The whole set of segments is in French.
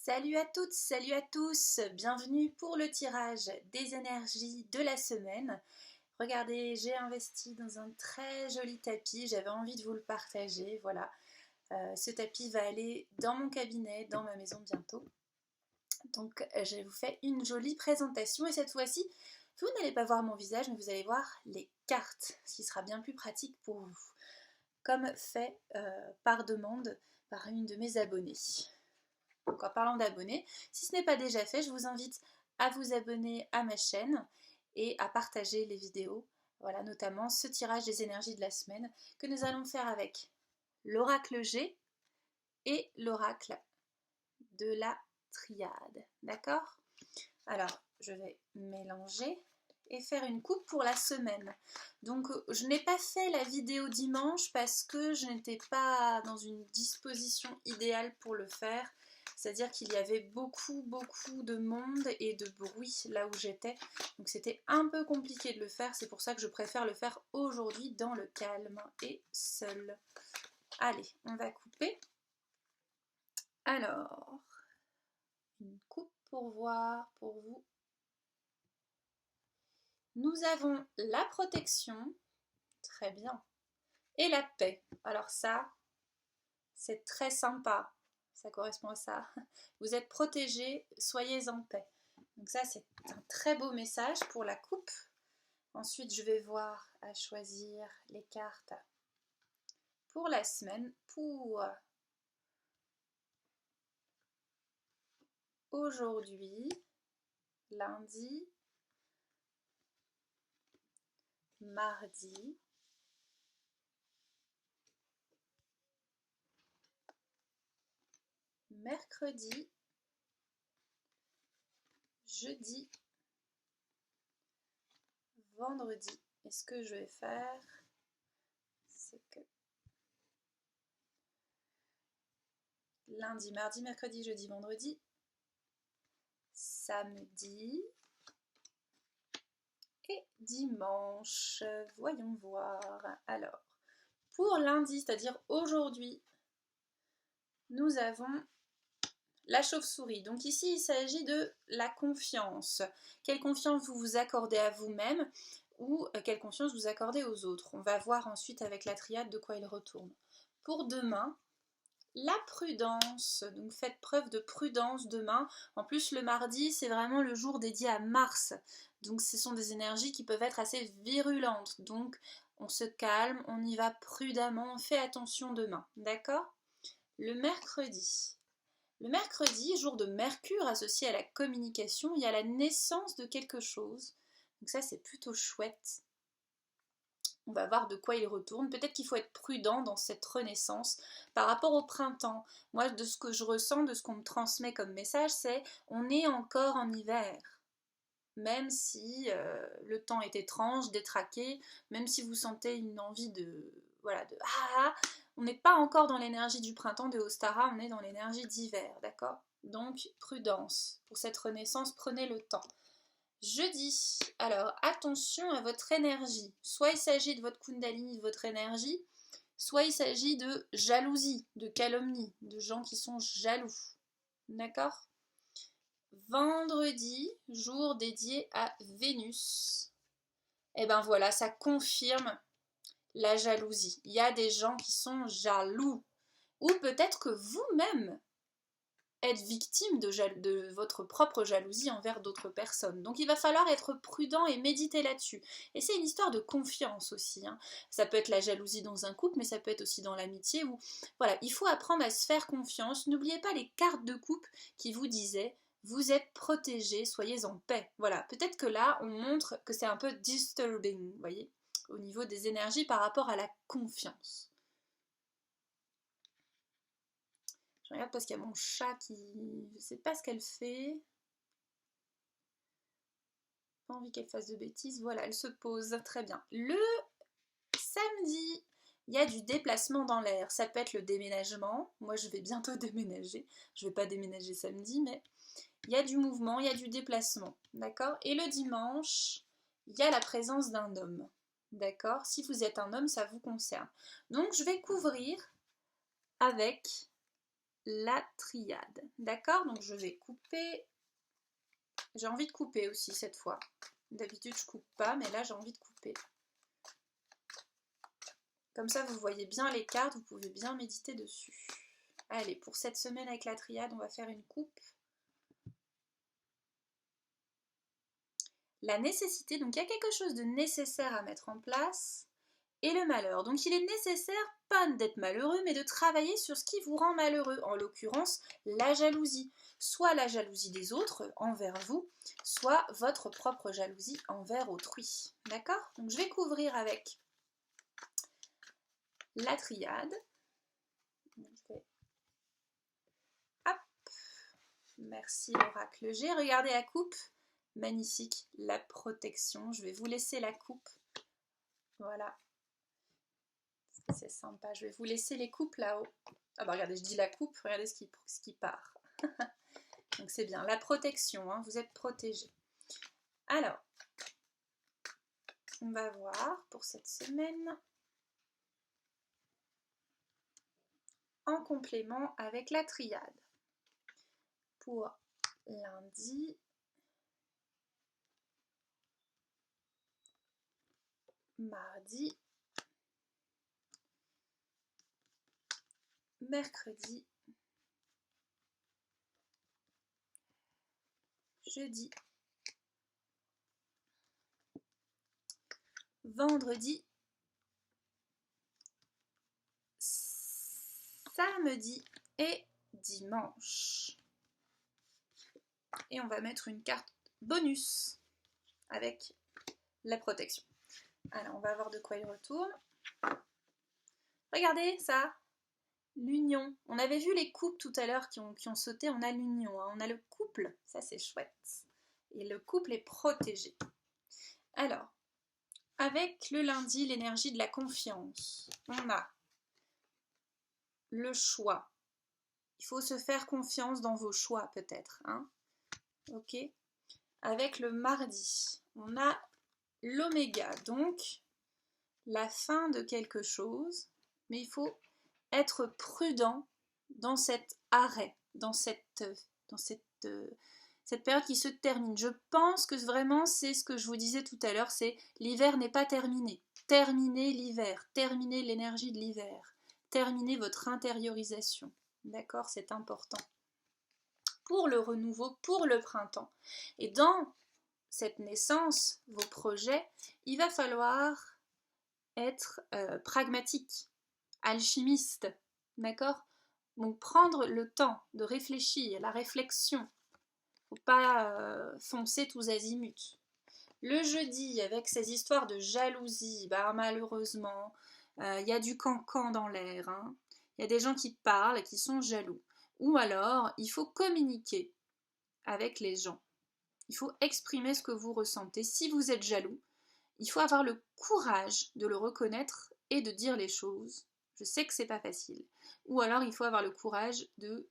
Salut à toutes, salut à tous, bienvenue pour le tirage des énergies de la semaine. Regardez, j'ai investi dans un très joli tapis, j'avais envie de vous le partager, voilà. Ce tapis va aller dans mon cabinet, dans ma maison bientôt. Donc je vous fais une jolie présentation et cette fois-ci, vous n'allez pas voir mon visage, mais vous allez voir les cartes, ce qui sera bien plus pratique pour vous. Comme fait par demande par une de mes abonnées. Donc en parlant d'abonnés, si ce n'est pas déjà fait, je vous invite à vous abonner à ma chaîne et à partager les vidéos. Voilà, notamment ce tirage des énergies de la semaine que nous allons faire avec l'oracle G et l'oracle de la triade. D'accord? Alors, je vais mélanger et faire une coupe pour la semaine. Donc, je n'ai pas fait la vidéo dimanche parce que je n'étais pas dans une disposition idéale pour le faire. C'est-à-dire qu'il y avait beaucoup de monde et de bruit là où j'étais. Donc c'était un peu compliqué de le faire. C'est pour ça que je préfère le faire aujourd'hui dans le calme et seul. Allez, on va couper. Alors, une coupe pour voir pour vous. Nous avons la protection. Très bien. Et la paix. Alors ça, c'est très sympa. Ça correspond à ça. Vous êtes protégés, soyez en paix. Donc ça, c'est un très beau message pour la coupe. Ensuite, je vais voir à choisir les cartes pour la semaine. Pour aujourd'hui, lundi, mardi, mercredi, jeudi, vendredi. Et ce que je vais faire, c'est que lundi, mardi, mercredi, jeudi, vendredi, samedi et dimanche. Voyons voir. Alors, pour lundi, c'est-à-dire aujourd'hui, nous avons la chauve-souris. Donc ici, il s'agit de la confiance. Quelle confiance vous vous accordez à vous-même ou quelle confiance vous accordez aux autres. On va voir ensuite avec la triade de quoi il retourne. Pour demain, la prudence. Donc faites preuve de prudence demain. En plus, le mardi, c'est vraiment le jour dédié à Mars. Donc ce sont des énergies qui peuvent être assez virulentes. Donc on se calme, on y va prudemment, on fait attention demain. D'accord ? Le mercredi. Le mercredi, jour de Mercure associé à la communication, il y a la naissance de quelque chose. Donc ça, c'est plutôt chouette. On va voir de quoi il retourne. Peut-être qu'il faut être prudent dans cette renaissance par rapport au printemps. Moi, de ce que je ressens, de ce qu'on me transmet comme message, c'est on est encore en hiver. Même si le temps est étrange, détraqué, même si vous sentez une envie de... Voilà, de... on n'est pas encore dans l'énergie du printemps de Ostara, on est dans l'énergie d'hiver, d'accord? Donc, prudence. Pour cette renaissance, prenez le temps. Jeudi, alors attention à votre énergie. Soit il s'agit de votre kundalini, de votre énergie, soit il s'agit de jalousie, de calomnie, de gens qui sont jaloux. D'accord? Vendredi, jour dédié à Vénus. Et ben voilà, ça confirme la jalousie. Il y a des gens qui sont jaloux. Ou peut-être que vous-même êtes victime de votre propre jalousie envers d'autres personnes. Donc il va falloir être prudent et méditer là-dessus. Et c'est une histoire de confiance aussi. Hein. Ça peut être la jalousie dans un couple, mais ça peut être aussi dans l'amitié. Où... Voilà, il faut apprendre à se faire confiance. N'oubliez pas les cartes de coupe qui vous disaient vous êtes protégés, soyez en paix. Voilà, peut-être que là, on montre que c'est un peu disturbing, vous voyez, au niveau des énergies par rapport à la confiance. Je regarde parce qu'il y a mon chat qui... Je sais pas ce qu'elle fait. Pas envie qu'elle fasse de bêtises. Voilà, elle se pose. Très bien. Le samedi, il y a du déplacement dans l'air. Ça peut être le déménagement. Moi, je vais bientôt déménager. Je vais pas déménager samedi, mais il y a du mouvement, il y a du déplacement. D'accord ? Et le dimanche, il y a la présence d'un homme. D'accord ? Si vous êtes un homme, ça vous concerne. Donc, je vais couvrir avec la triade. D'accord? Donc je vais couper. J'ai envie de couper aussi cette fois. D'habitude je coupe pas, mais là j'ai envie de couper. Comme ça vous voyez bien les cartes, vous pouvez bien méditer dessus. Allez, pour cette semaine avec la triade, on va faire une coupe. La nécessité, donc il y a quelque chose de nécessaire à mettre en place, et le malheur. Donc il est nécessaire, pas d'être malheureux, mais de travailler sur ce qui vous rend malheureux, en l'occurrence la jalousie. Soit la jalousie des autres envers vous, soit votre propre jalousie envers autrui. D'accord? Donc je vais couvrir avec la triade. Hop. Merci l'oracle G. Regardez la coupe. Magnifique, la protection. Je vais vous laisser la coupe. Voilà. C'est sympa. Je vais vous laisser les coupes là-haut. Ah bah regardez, je dis la coupe, regardez ce qui part. Donc c'est bien, la protection, hein, vous êtes protégés. Alors, on va voir pour cette semaine, en complément avec la triade. Pour lundi, mardi, mercredi, jeudi, vendredi, samedi et dimanche. Et on va mettre une carte bonus avec la protection. Alors, on va voir de quoi il retourne. Regardez ça, l'union. On avait vu les couples tout à l'heure qui ont sauté, on a l'union, hein. On a le couple, ça c'est chouette. Et le couple est protégé. Alors, avec le lundi, l'énergie de la confiance, on a le choix. Il faut se faire confiance dans vos choix peut-être, hein. Ok. Avec le mardi, on a l'oméga, donc la fin de quelque chose, mais il faut être prudent dans cet arrêt, dans cette période qui se termine. Je pense que vraiment c'est ce que je vous disais tout à l'heure, c'est l'hiver n'est pas terminé. Terminez l'hiver, terminez l'énergie de l'hiver, terminez votre intériorisation. D'accord, c'est important. Pour le renouveau, pour le printemps. Et dans cette naissance, vos projets, il va falloir être pragmatique, alchimiste, d'accord? Donc prendre le temps de réfléchir, la réflexion, faut pas foncer tous azimuts. Le jeudi, avec ces histoires de jalousie, bah malheureusement, y a du cancan dans l'air, hein. Y a des gens qui parlent et qui sont jaloux. Ou alors, il faut communiquer avec les gens. Il faut exprimer ce que vous ressentez. Si vous êtes jaloux, il faut avoir le courage de le reconnaître et de dire les choses. Je sais que c'est pas facile. Ou alors il faut avoir le courage de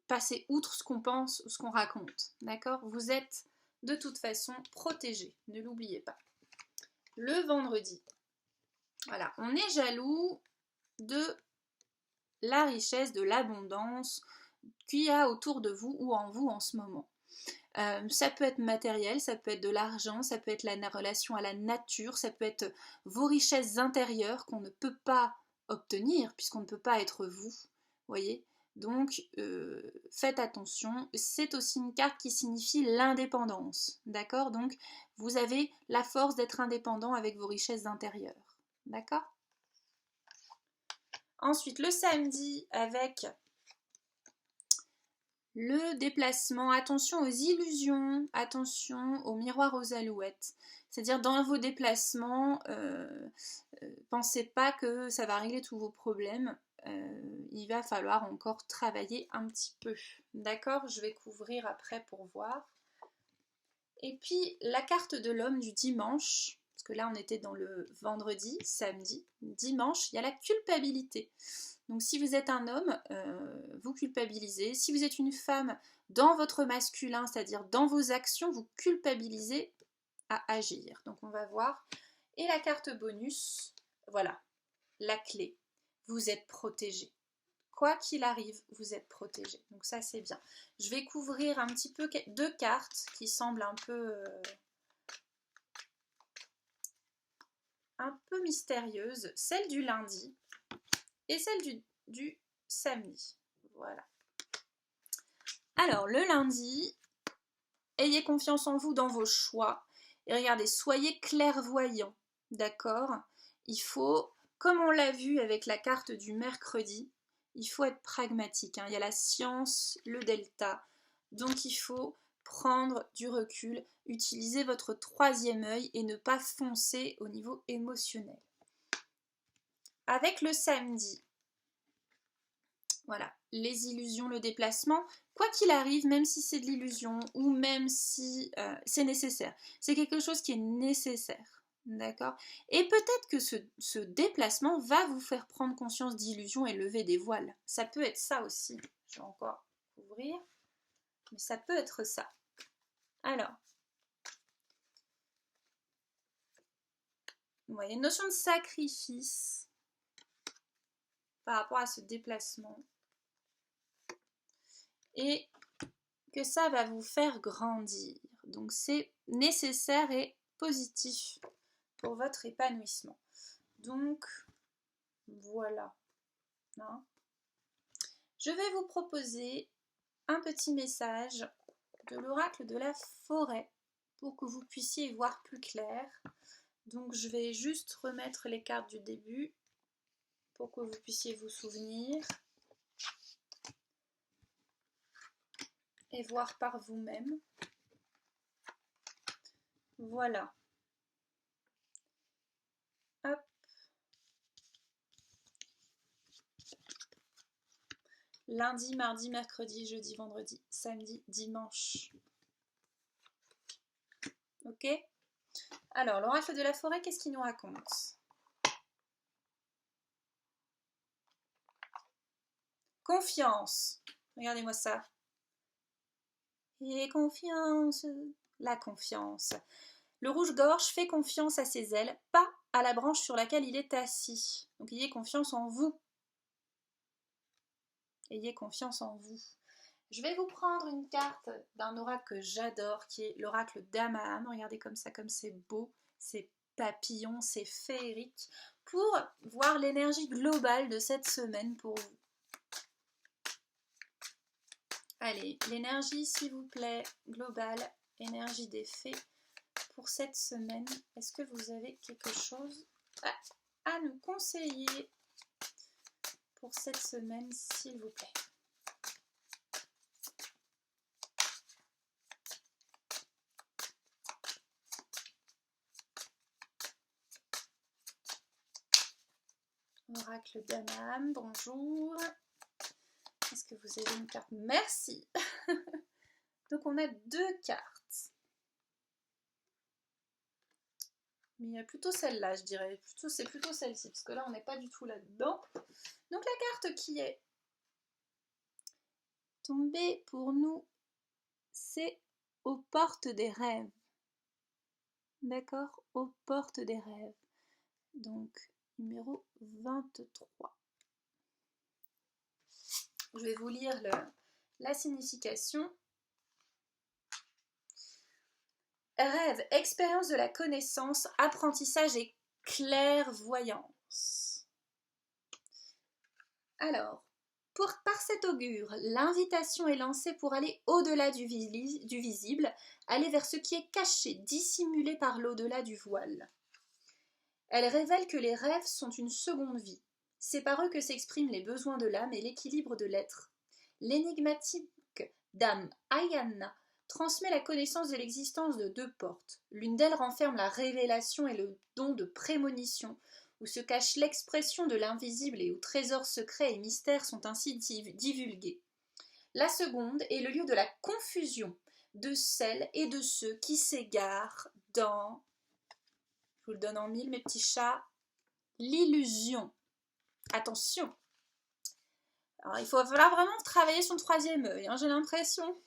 passer outre ce qu'on pense ou ce qu'on raconte. D'accord? Vous êtes de toute façon protégés. Ne l'oubliez pas. Le vendredi. Voilà, on est jaloux de la richesse, de l'abondance qu'il y a autour de vous ou en vous en ce moment. Ça peut être matériel, ça peut être de l'argent, ça peut être la relation à la nature, ça peut être vos richesses intérieures qu'on ne peut pas obtenir puisqu'on ne peut pas être vous, voyez. Donc faites attention, c'est aussi une carte qui signifie l'indépendance, d'accord? Donc vous avez la force d'être indépendant avec vos richesses intérieures, d'accord? Ensuite le samedi avec le déplacement, attention aux illusions, attention aux miroirs aux alouettes. C'est-à-dire dans vos déplacements, pensez pas que ça va régler tous vos problèmes. Il va falloir encore travailler un petit peu. D'accord? Je vais couvrir après pour voir. Et puis la carte de l'homme du dimanche, parce que là on était dans le vendredi, samedi, dimanche, il y a la culpabilité. Donc si vous êtes un homme, vous culpabilisez. Si vous êtes une femme, dans votre masculin, c'est-à-dire dans vos actions, vous culpabilisez à agir. Donc on va voir. Et la carte bonus, voilà, la clé. Vous êtes protégé. quoi qu'il arrive, vous êtes protégé. Donc ça, c'est bien. Je vais couvrir un petit peu 2 cartes qui semblent un peu mystérieuses. Celle du lundi et celle du samedi. Voilà. Alors, le lundi, ayez confiance en vous dans vos choix. Et regardez, soyez clairvoyants. D'accord? Il faut, comme on l'a vu avec la carte du mercredi, il faut être pragmatique. Hein. Il y a la science, le delta. Donc il faut prendre du recul, utiliser votre 3e œil et ne pas foncer au niveau émotionnel. Avec le samedi, voilà, les illusions, le déplacement, quoi qu'il arrive, même si c'est de l'illusion ou même si c'est nécessaire, c'est quelque chose qui est nécessaire, d'accord? Et peut-être que ce déplacement va vous faire prendre conscience d'illusions et lever des voiles. Ça peut être ça aussi. Je vais encore ouvrir, mais ça peut être ça. Alors, il y a une notion de sacrifice par rapport à ce déplacement. Et que ça va vous faire grandir. Donc c'est nécessaire et positif pour votre épanouissement. Donc voilà. Hein. Je vais vous proposer un petit message de l'oracle de la forêt pour que vous puissiez y voir plus clair. Donc je vais juste remettre les cartes du début pour que vous puissiez vous souvenir et voir par vous-même. Voilà. Hop. Lundi, mardi, mercredi, jeudi, vendredi, samedi, dimanche. Ok? Alors, l'oracle de la forêt, qu'est-ce qu'il nous raconte? Confiance. Regardez-moi ça. Et confiance. La confiance. Le rouge-gorge fait confiance à ses ailes, pas à la branche sur laquelle il est assis. Donc, ayez confiance en vous. Ayez confiance en vous. Je vais vous prendre une carte d'un oracle que j'adore, qui est l'oracle d'Amaam. Regardez comme ça, comme c'est beau, c'est papillon, c'est féerique, pour voir l'énergie globale de cette semaine pour vous. Allez, l'énergie, s'il vous plaît, globale, énergie des fées pour cette semaine. Est-ce que vous avez quelque chose à nous conseiller pour cette semaine, s'il vous plaît? Oracle d'Amaam, bonjour. Est-ce que vous avez une carte? Merci. Donc on a 2 cartes. Mais il y a plutôt celle-là, je dirais. C'est plutôt celle-ci, parce que là on n'est pas du tout là-dedans. Donc la carte qui est tombée pour nous, c'est aux portes des rêves. D'accord? Aux portes des rêves. Donc numéro 23. Je vais vous lire la signification. Rêve, expérience de la connaissance, apprentissage et clairvoyance. Alors, par cet augure, l'invitation est lancée pour aller au-delà du visible, aller vers ce qui est caché, dissimulé par l'au-delà du voile. Elle révèle que les rêves sont une seconde vie. C'est par eux que s'expriment les besoins de l'âme et l'équilibre de l'être. L'énigmatique dame Ayana transmet la connaissance de l'existence de 2 portes. L'une d'elles renferme la révélation et le don de prémonition, où se cache l'expression de l'invisible et où trésors secrets et mystères sont ainsi divulgués. La seconde est le lieu de la confusion de celles et de ceux qui s'égarent dans, je vous le donne en 1000 mes petits chats, l'illusion. Attention! Alors il va falloir vraiment travailler son 3e œil, hein, j'ai l'impression.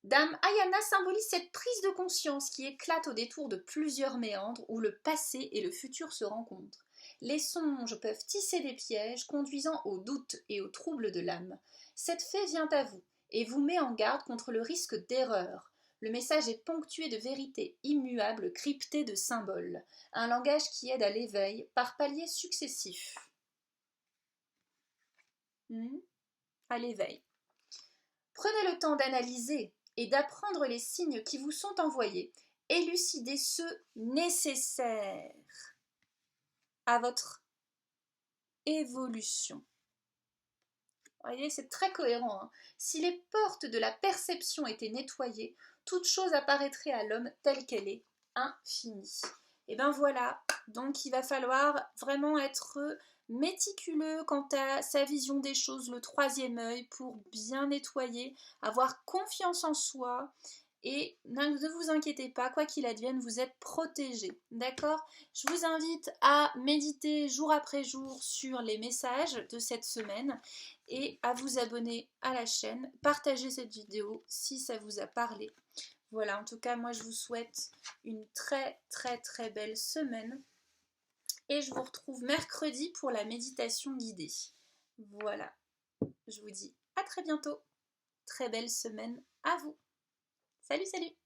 Dame Ayana symbolise cette prise de conscience qui éclate au détour de plusieurs méandres où le passé et le futur se rencontrent. Les songes peuvent tisser des pièges conduisant au doute et aux troubles de l'âme. Cette fée vient à vous et vous met en garde contre le risque d'erreur. Le message est ponctué de vérités immuables cryptées de symboles, un langage qui aide à l'éveil par paliers successifs. À l'éveil. Prenez le temps d'analyser et d'apprendre les signes qui vous sont envoyés, élucidez ceux nécessaires à votre évolution. Vous voyez, c'est très cohérent. Hein. Si les portes de la perception étaient nettoyées, toute chose apparaîtrait à l'homme telle qu'elle est, infinie. Et bien voilà, donc il va falloir vraiment être méticuleux quant à sa vision des choses, le troisième œil, pour bien nettoyer, avoir confiance en soi. Et ne vous inquiétez pas, quoi qu'il advienne, vous êtes protégés. D'accord ? Je vous invite à méditer jour après jour sur les messages de cette semaine et à vous abonner à la chaîne. Partagez cette vidéo si ça vous a parlé. Voilà, en tout cas, moi je vous souhaite une très belle semaine. Et je vous retrouve mercredi pour la méditation guidée. Voilà, je vous dis à très bientôt. Très belle semaine à vous. Salut, salut!